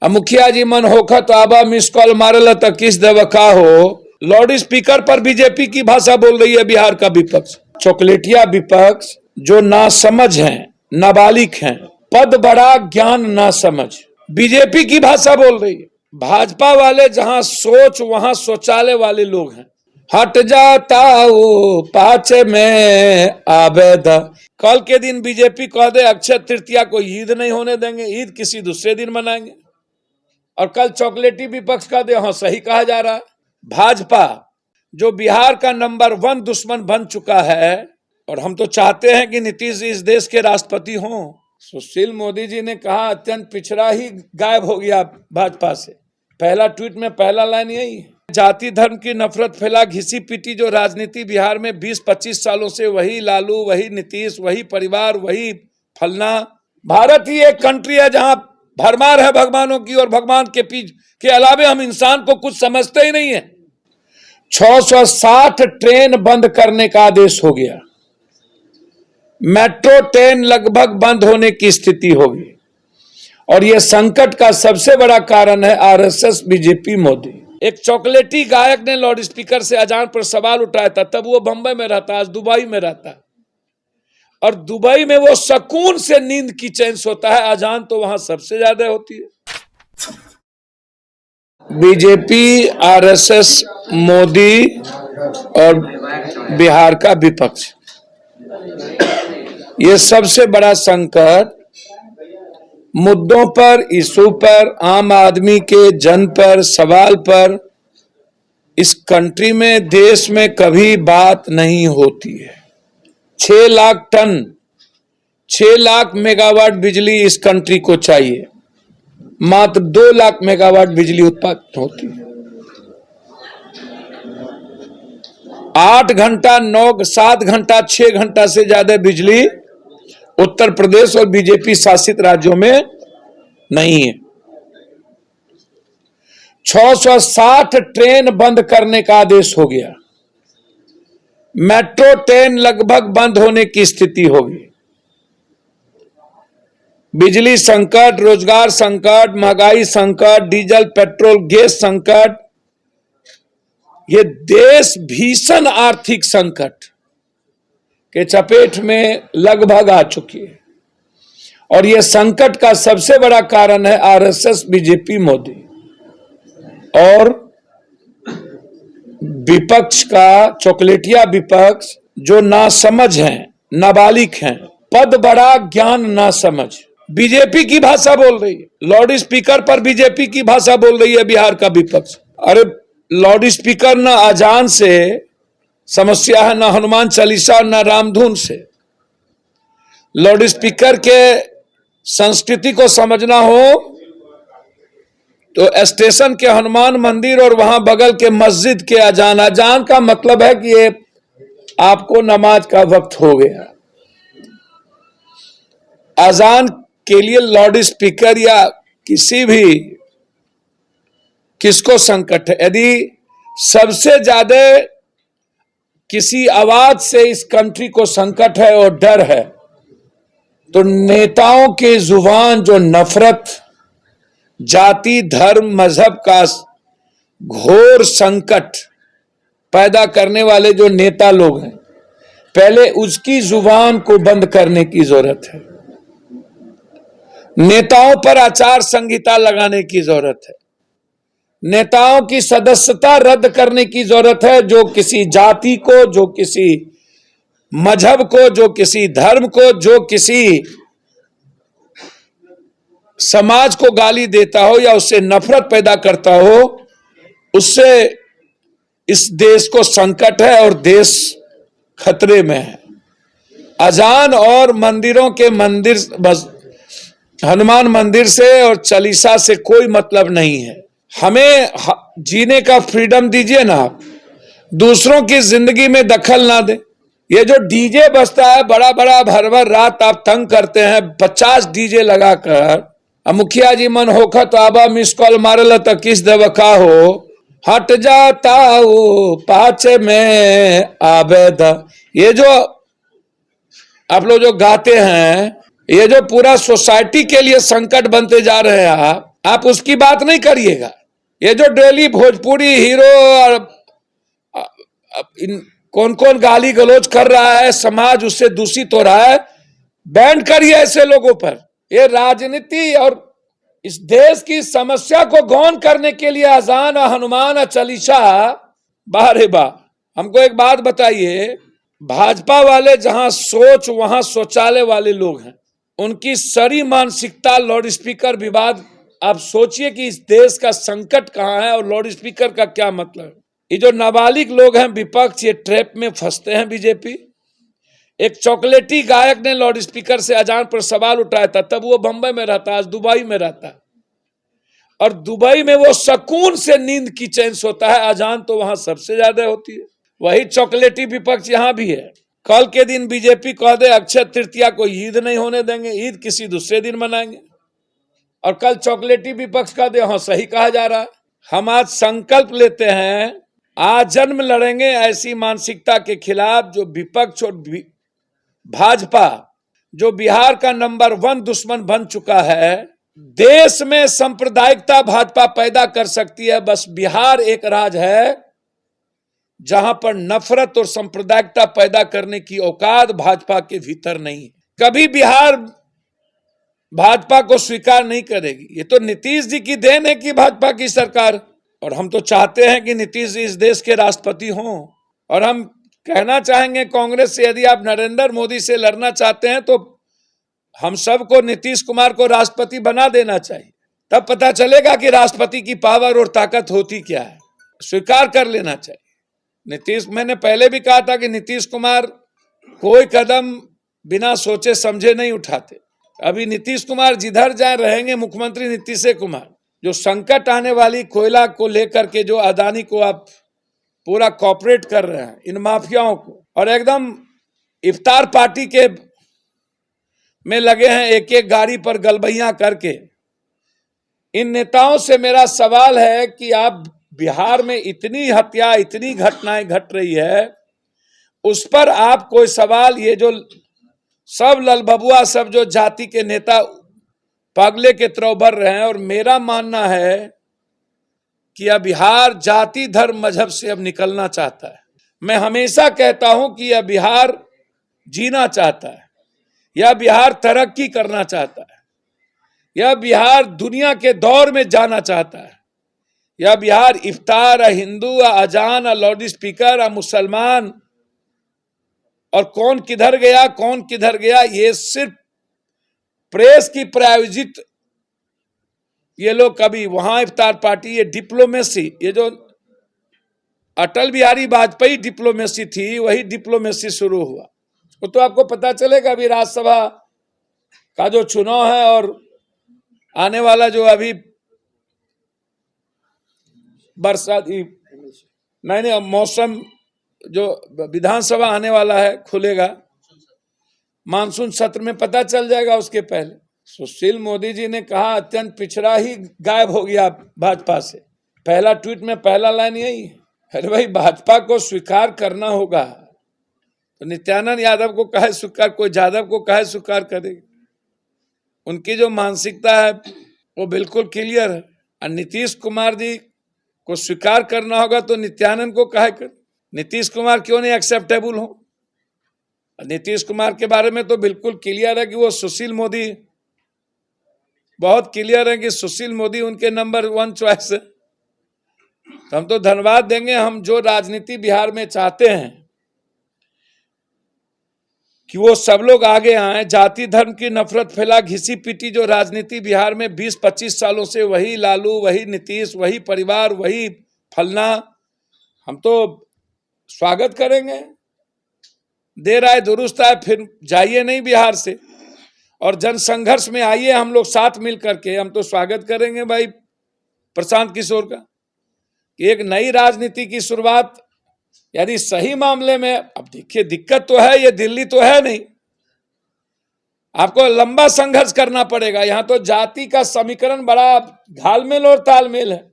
मुखिया जी मन होखत आबा मिस कॉल मारल त किस देव का हो। लाउड स्पीकर पर बीजेपी की भाषा बोल रही है बिहार का विपक्ष, चॉकलेटिया विपक्ष जो नासमझ हैं, नाबालिग हैं, पद बड़ा ज्ञान ना समझ, बीजेपी की भाषा बोल रही है। भाजपा वाले जहां सोच वहां शौचालय वाले लोग हैं। हट जाता वो पाचे में आबेद। कल के दिन बीजेपी कह दे अक्षय तृतीया को ईद नहीं होने देंगे, ईद किसी दूसरे दिन मनाएंगे, और कल चॉकलेटी विपक्ष कह दे हाँ सही कहा जा रहा है। भाजपा जो बिहार का नंबर 1 दुश्मन बन चुका है, और हम तो चाहते हैं कि नीतीश इस देश के राष्ट्रपति हों। सुशील मोदी जी ने कहा अत्यंत पिछड़ा ही गायब हो गया भाजपा से। पहला ट्वीट में पहला लाइन यही है, जाति धर्म की नफरत फैला घिसी पिटी जो राजनीति बिहार में 20-25 सालों से, वही लालू, वही नीतीश, वही परिवार, वही फलना। भारत ही एक कंट्री है जहां भरमार है भगवानों की, और भगवान के के अलावे हम इंसान को कुछ समझते ही नहीं है। 660 ट्रेन बंद करने का आदेश हो गया, मेट्रो ट्रेन लगभग बंद होने की स्थिति होगी, और यह संकट का सबसे बड़ा कारण है आरएसएस, बीजेपी, मोदी। एक चॉकलेटी गायक ने लाउड स्पीकर से अजान पर सवाल उठाया था, तब वो बंबई में रहता, आज दुबई में रहता, और दुबई में वो सुकून से नींद की चैन सोता है, अजान तो वहां सबसे ज्यादा होती है। बीजेपी, आरएसएस, मोदी और बिहार का विपक्ष, ये सबसे बड़ा संकट मुद्दों पर, इशू पर, आम आदमी के जन पर, सवाल पर इस कंट्री में, देश में कभी बात नहीं होती है। 6 लाख टन, 6 लाख मेगावाट बिजली इस कंट्री को चाहिए, मात्र 2 लाख मेगावाट बिजली उत्पादन होती है। 8 घंटा, 7 घंटा, 6 घंटा से ज्यादा बिजली उत्तर प्रदेश और बीजेपी शासित राज्यों में नहीं है। 660 ट्रेन बंद करने का आदेश हो गया, मेट्रो ट्रेन लगभग बंद होने की स्थिति होगी। बिजली संकट, रोजगार संकट, महंगाई संकट, डीजल पेट्रोल गैस संकट, ये देश भीषण आर्थिक संकट के चपेट में लगभग आ चुकी है, और यह संकट का सबसे बड़ा कारण है आरएसएस, बीजेपी, मोदी और विपक्ष का चॉकलेटिया विपक्ष जो नासमझ हैं, नाबालिग हैं, पद बड़ा ज्ञान ना समझ, बीजेपी की भाषा बोल रही है। लाउड स्पीकर पर बीजेपी की भाषा बोल रही है बिहार का विपक्ष। अरे लाउड स्पीकर न अजान से समस्या है, न हनुमान चालीसा, न रामधुन से। लाउड स्पीकर के संस्कृति को समझना हो तो स्टेशन के हनुमान मंदिर और वहां बगल के मस्जिद के अजान, अजान का मतलब है कि ये आपको नमाज का वक्त हो गया। अजान के लिए लाउड स्पीकर या किसको संकट है? यदि सबसे ज्यादा किसी आवाज से इस कंट्री को संकट है और डर है, तो नेताओं के जुबान जो नफरत, जाति, धर्म, मजहब का घोर संकट पैदा करने वाले जो नेता लोग हैं, पहले उसकी जुबान को बंद करने की जरूरत है। नेताओं पर आचार संहिता लगाने की जरूरत है। नेताओं की सदस्यता रद्द करने की जरूरत है। जो किसी जाति को, जो किसी मजहब को, जो किसी धर्म को, जो किसी समाज को गाली देता हो या उससे नफरत पैदा करता हो, उससे इस देश को संकट है और देश खतरे में है। अजान और मंदिरों के मंदिर, बस हनुमान मंदिर से और चालीसा से कोई मतलब नहीं है। हमें जीने का फ्रीडम दीजिए ना, आप दूसरों की जिंदगी में दखल ना दें। ये जो डीजे बजता है बड़ा बड़ा, भर भर रात आप तंग करते हैं 50 डीजे लगाकर। मुखिया जी मन होखा तो आबा मिस कॉल मारल त किस देव का हो। हट जाता वो पाचे में आबेद। ये जो आप लोग जो गाते हैं, ये जो पूरा सोसाइटी के लिए संकट बनते जा रहे हैं आप, आप उसकी बात नहीं करिएगा। ये जो डेली भोजपुरी हीरो और कौन कौन गाली गलौज कर रहा है, समाज उससे दूषित हो रहा है, बैंड करिए ऐसे लोगों पर। ये राजनीति और इस देश की समस्या को गौन करने के लिए अजान और हनुमान और चालीसा, बारे बा। हमको एक बात बताइए, भाजपा वाले जहां सोच वहां शौचालय वाले लोग हैं, उनकी सारी मानसिकता लाउड स्पीकर विवाद। आप सोचिए कि इस देश का संकट कहां है और लाउड स्पीकर का क्या मतलब है। ये जो नाबालिग लोग हैं विपक्ष, ये ट्रैप में फंसते हैं बीजेपी। एक चॉकलेटी गायक ने लाउड स्पीकर से अजान पर सवाल उठाया था, तब वो बंबई में रहता, आज दुबई में रहता है, और दुबई में वो सुकून से नींद की चैन सोता है। अजान तो वहां सबसे ज्यादा होती है। वही चॉकलेटी विपक्ष यहां भी है। कल के दिन बीजेपी कह दे अक्षय तृतीया को ईद नहीं होने देंगे, ईद किसी दूसरे दिन मनाएंगे, और कल चॉकलेटी विपक्ष कह दे हाँ सही कहा जा रहा है। हम आज संकल्प लेते हैं, आज जन्म लड़ेंगे ऐसी मानसिकता के खिलाफ जो विपक्ष और भाजपा, जो बिहार का नंबर 1 दुश्मन बन चुका है। देश में सांप्रदायिकता भाजपा पैदा कर सकती है, बस बिहार एक राज्य है जहां पर नफरत और सांप्रदायिकता पैदा करने की औकात भाजपा के भीतर नहीं है। कभी बिहार भाजपा को स्वीकार नहीं करेगी। ये तो नीतीश जी की देन है कि भाजपा की सरकार, और हम तो चाहते हैं कि नीतीश जी इस देश के राष्ट्रपति हों। और हम कहना चाहेंगे कांग्रेस से, यदि आप नरेंद्र मोदी से लड़ना चाहते हैं तो हम सबको नीतीश कुमार को राष्ट्रपति बना देना चाहिए, तब पता चलेगा कि राष्ट्रपति की पावर और ताकत होती क्या है। स्वीकार कर लेना चाहिए। नीतीश, मैंने पहले भी कहा था कि नीतीश कुमार कोई कदम बिना सोचे समझे नहीं उठाते। अभी नीतीश कुमार जिधर जाए रहेंगे मुख्यमंत्री नीतीश कुमार। जो संकट आने वाली कोयला को लेकर के जो अदानी को आप पूरा कॉपरेट कर रहे हैं, इन माफियाओं को, और एकदम इफ्तार पार्टी के में लगे हैं एक एक गाड़ी पर गलबैयां करके। इन नेताओं से मेरा सवाल है कि आप बिहार में इतनी हत्या, इतनी घटनाएं घट रही है, उस पर आप कोई सवाल, ये जो सब ललबबुआ, सब जो जाति के नेता पागले के तरह भर रहे हैं। और मेरा मानना है कि अब बिहार जाति, धर्म, मजहब से अब निकलना चाहता है। मैं हमेशा कहता हूं कि यह बिहार जीना चाहता है, यह बिहार तरक्की करना चाहता है, यह बिहार दुनिया के दौर में जाना चाहता है। यह बिहार इफ्तार, हिंदू, अजान, लाउड स्पीकर, मुसलमान, और कौन किधर गया कौन किधर गया, ये सिर्फ प्रेस की प्रायोजित, ये लोग कभी वहां इफ्तार पार्टी, ये डिप्लोमेसी, ये जो अटल बिहारी वाजपेयी डिप्लोमेसी थी, वही डिप्लोमेसी शुरू हुआ। वो तो आपको पता चलेगा अभी राज्यसभा का जो चुनाव है और आने वाला जो अभी बरसात नहीं मौसम, जो विधानसभा आने वाला है, खुलेगा मानसून सत्र में, पता चल जाएगा उसके पहले। सुशील मोदी जी ने कहा अत्यंत पिछड़ा ही गायब हो गया भाजपा से। पहला ट्वीट में पहला लाइन यही है। अरे भाई, भाजपा को स्वीकार करना होगा तो नित्यानंद यादव को कहे स्वीकार, कोई यादव को कहे स्वीकार करेगी। उनकी जो मानसिकता है वो बिल्कुल क्लियर है। और नीतीश कुमार जी को स्वीकार करना होगा तो नित्यानंद को कहे कर। नीतीश कुमार क्यों नहीं एक्सेप्टेबल हो? नीतीश कुमार के बारे में तो बिल्कुल क्लियर है कि वो सुशील मोदी, बहुत क्लियर है कि सुशील मोदी उनके नंबर 1 चॉइस है। तो हम तो धन्यवाद देंगे। हम जो राजनीति बिहार में चाहते हैं कि वो सब लोग आगे आए। जाति धर्म की नफरत फैला, घिसी पीटी जो राजनीति बिहार में 20-25 सालों से, वही लालू, वही नीतीश, वही परिवार, वही फलना, हम तो स्वागत करेंगे। देर आए दुरुस्त आए, फिर जाइए नहीं बिहार से, और जन संघर्ष में आइए हम लोग साथ मिल करके। हम तो स्वागत करेंगे भाई प्रशांत किशोर का, कि एक नई राजनीति की शुरुआत यदि सही मामले में। अब देखिए, दिक्कत तो है, ये दिल्ली तो है नहीं, आपको लंबा संघर्ष करना पड़ेगा। यहां तो जाति का समीकरण बड़ा घालमेल और तालमेल है।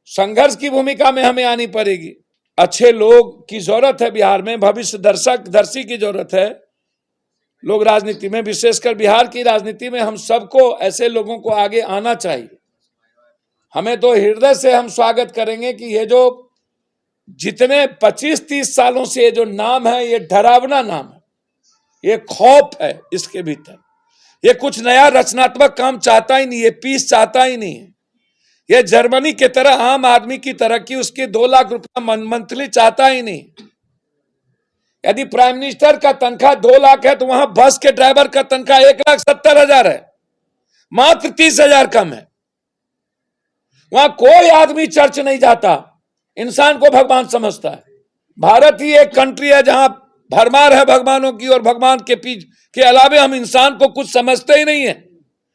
संघर्ष की भूमिका में हमें आनी पड़ेगी। अच्छे लोग की जरूरत है बिहार में, भविष्य दर्शी की जरूरत है लोग राजनीति में, विशेषकर बिहार की राजनीति में। हम सबको ऐसे लोगों को आगे आना चाहिए हमें तो हृदय से हम स्वागत करेंगे कि ये जो जितने 25-30 सालों से ये जो नाम है, ये डरावना नाम है, ये खौफ है इसके भीतर। ये कुछ नया रचनात्मक काम चाहता ही नहीं, ये पीस चाहता ही नहीं है। ये जर्मनी की तरह आम आदमी की तरक्की, उसके 2 लाख रुपया मंथली चाहता ही नहीं। यदि प्राइम मिनिस्टर का तनख्वाह 2 लाख है तो वहां बस के ड्राइवर का तनख्वाह 1,70,000 है, मात्र 30,000 कम है। वहां कोई आदमी चर्च नहीं जाता, इंसान को भगवान समझता है। भारत ही एक कंट्री है जहां भरमार है भगवानों की, और भगवान के अलावे हम इंसान को कुछ समझते ही नहीं है,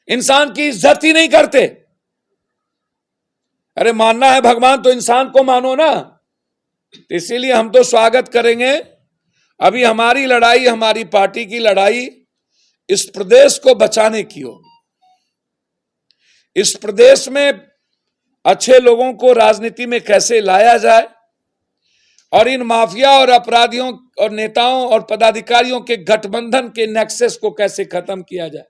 इंसान की इज्जत ही नहीं करते। अरे मानना है भगवान तो इंसान को मानो ना। इसीलिए हम तो स्वागत करेंगे। अभी हमारी लड़ाई, हमारी पार्टी की लड़ाई इस प्रदेश को बचाने की हो। इस प्रदेश में अच्छे लोगों को राजनीति में कैसे लाया जाए और इन माफिया और अपराधियों और नेताओं और पदाधिकारियों के गठबंधन के नेक्सस को कैसे खत्म किया जाए।